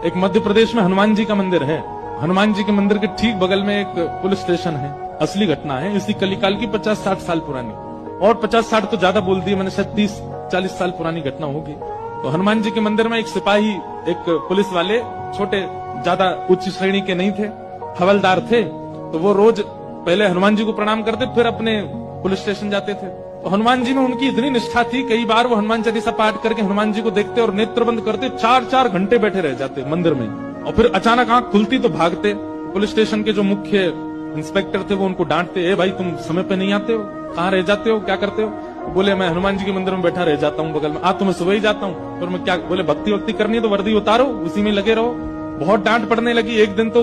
एक मध्य प्रदेश में हनुमान जी का मंदिर है। हनुमान जी के मंदिर के ठीक बगल में एक पुलिस स्टेशन है। असली घटना है, इसी कलिकाल की 50-60 साल पुरानी, और 50-60 तो ज्यादा बोल दिए मैंने, शायद 30-40 साल पुरानी घटना होगी। तो हनुमान जी के मंदिर में एक सिपाही, एक पुलिस वाले, छोटे, ज्यादा उच्च श्रेणी के नहीं थे, हवलदार थे। तो वो रोज पहले हनुमान जी को प्रणाम करते, फिर अपने पुलिस स्टेशन जाते थे। तो हनुमान जी में उनकी इतनी निष्ठा थी, कई बार वो हनुमान चालीसा पाठ करके हनुमान जी को देखते और नेत्र बंद करते, 4-4 घंटे बैठे रह जाते मंदिर में, और फिर अचानक आंख खुलती तो भागते। पुलिस स्टेशन के जो मुख्य इंस्पेक्टर थे वो उनको डांटते, ए भाई तुम समय पे नहीं आते हो, कहाँ रह जाते हो, क्या करते हो? बोले मैं हनुमान जी के मंदिर में बैठा रह जाता हूँ बगल में। तो मैं सुबह ही जाता हूँ, फिर मैं क्या, बोले भक्ति वक्ति करनी है तो वर्दी उतारो, उसी में लगे रहो। बहुत डांट पड़ने लगी। एक दिन तो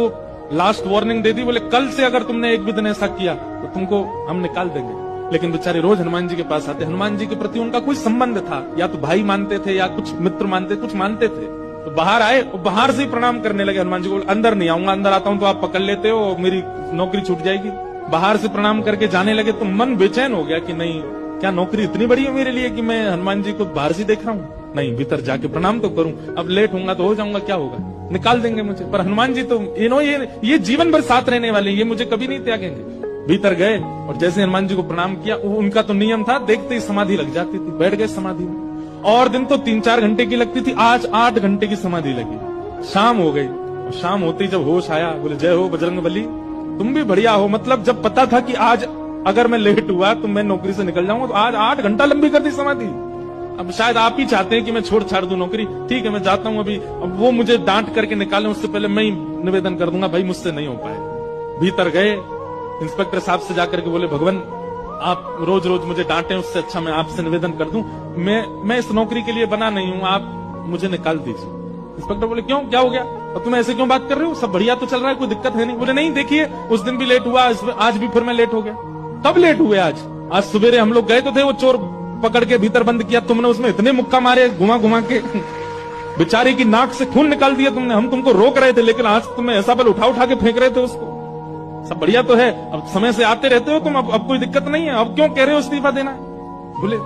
लास्ट वार्निंग दे दी, बोले कल से अगर तुमने एक भी दिन ऐसा किया तो तुमको हम निकाल देंगे। लेकिन बेचारे रोज हनुमान जी के पास आते। हनुमान जी के प्रति उनका कोई संबंध था, या तो भाई मानते थे या कुछ मित्र मानते, कुछ मानते थे। तो बाहर आए, बाहर से ही प्रणाम करने लगे हनुमान जी को। अंदर नहीं आऊंगा, अंदर आता हूं तो आप पकड़ लेते हो, मेरी नौकरी छूट जाएगी। बाहर से प्रणाम करके जाने लगे तो मन बेचैन हो गया कि नहीं, क्या नौकरी इतनी बड़ी है मेरे लिए कि मैं हनुमान जी को बाहर से देख रहा हूँ? नहीं, भीतर जाके प्रणाम तो करूं। अब लेट होऊंगा तो हो जाऊंगा, क्या होगा, निकाल देंगे मुझे। पर हनुमान जी तो ये जीवन भर साथ रहने वाले, ये मुझे कभी नहीं त्यागेंगे। भीतर गए और जैसे हनुमान जी को प्रणाम किया, उनका तो नियम था, देखते ही समाधि लग जाती थी, बैठ गए समाधि में। और दिन तो 3-4 घंटे की लगती थी, आज 8 घंटे की समाधि लगी। शाम हो गई, और शाम होते ही जब होश आया, बोले जय हो बजरंगबली, तुम भी बढ़िया हो। मतलब जब पता था कि आज अगर मैं लेट हुआ तो मैं नौकरी से निकल जाऊंगा, तो आज 8 घंटा लंबी कर दी समाधि। अब शायद आप ही चाहते हैं कि मैं छोड़ छाड़ दूं नौकरी, ठीक है मैं जाता हूं अभी। अब वो मुझे डांट करके निकालें उससे पहले मैं ही निवेदन कर दूंगा, भाई मुझसे नहीं हो पाए। भीतर गए, इंस्पेक्टर साहब से जाकर के बोले, भगवान आप रोज रोज मुझे डांटे, उससे अच्छा मैं आपसे निवेदन कर दूं, मैं इस नौकरी के लिए बना नहीं हूं, आप मुझे निकाल दीजिए। इंस्पेक्टर बोले क्यों, क्या हो गया, और तुम ऐसे क्यों बात कर रहे हो, सब बढ़िया तो चल रहा है, कोई दिक्कत है नहीं? बोले नहीं, देखिए उस दिन भी लेट हुआ, आज भी फिर मैं लेट हो गया। कब लेट हुए? आज सवेरे हम लोग गए तो थे, वो चोर पकड़ के भीतर बंद किया, तुमने उसमें इतने मुक्का मारे घुमा घुमा के, बेचारे की नाक से खून निकाल दिया तुमने। हम तुमको रोक रहे थे, लेकिन आज तुम्हें ऐसा पल उठा के फेंक रहे थे उसको। सब बढ़िया तो है, अब समय से आते रहते हो तुम, अब कोई दिक्कत नहीं है, अब क्यों कह रहे हो इस्तीफा देना है? बोले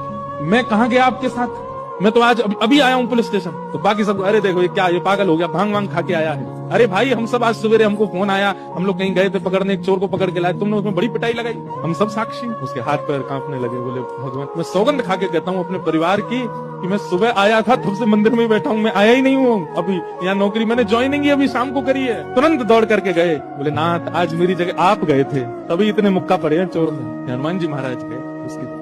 मैं कहां गया आपके साथ, मैं तो आज अभी आया हूं पुलिस स्टेशन। तो बाकी सब, अरे देखो ये क्या, ये पागल हो गया, भांग वांग खा के आया है। अरे भाई हम सब आज सवेरे, हमको फोन आया, हम लोग कहीं गए थे पकड़ने, एक चोर को पकड़ के लाए, तुमने उसमें बड़ी पिटाई लगाई, हम सब साक्षी। उसके हाथ पैर कांपने लगे। बोले भगवान, मैं सौगंध खा के कहता हूँ अपने परिवार की कि मैं सुबह आया था, तब से मंदिर में ही बैठा हूँ, मैं आया ही नहीं हूँ अभी। यहाँ नौकरी मैंने ज्वाइनिंग ही अभी शाम को करी है। तुरंत दौड़ करके गए, बोले नाथ आज मेरी जगह आप गए थे, तभी इतने मुक्का पड़े हैं चोर में। हनुमान जी महाराज गए उसकी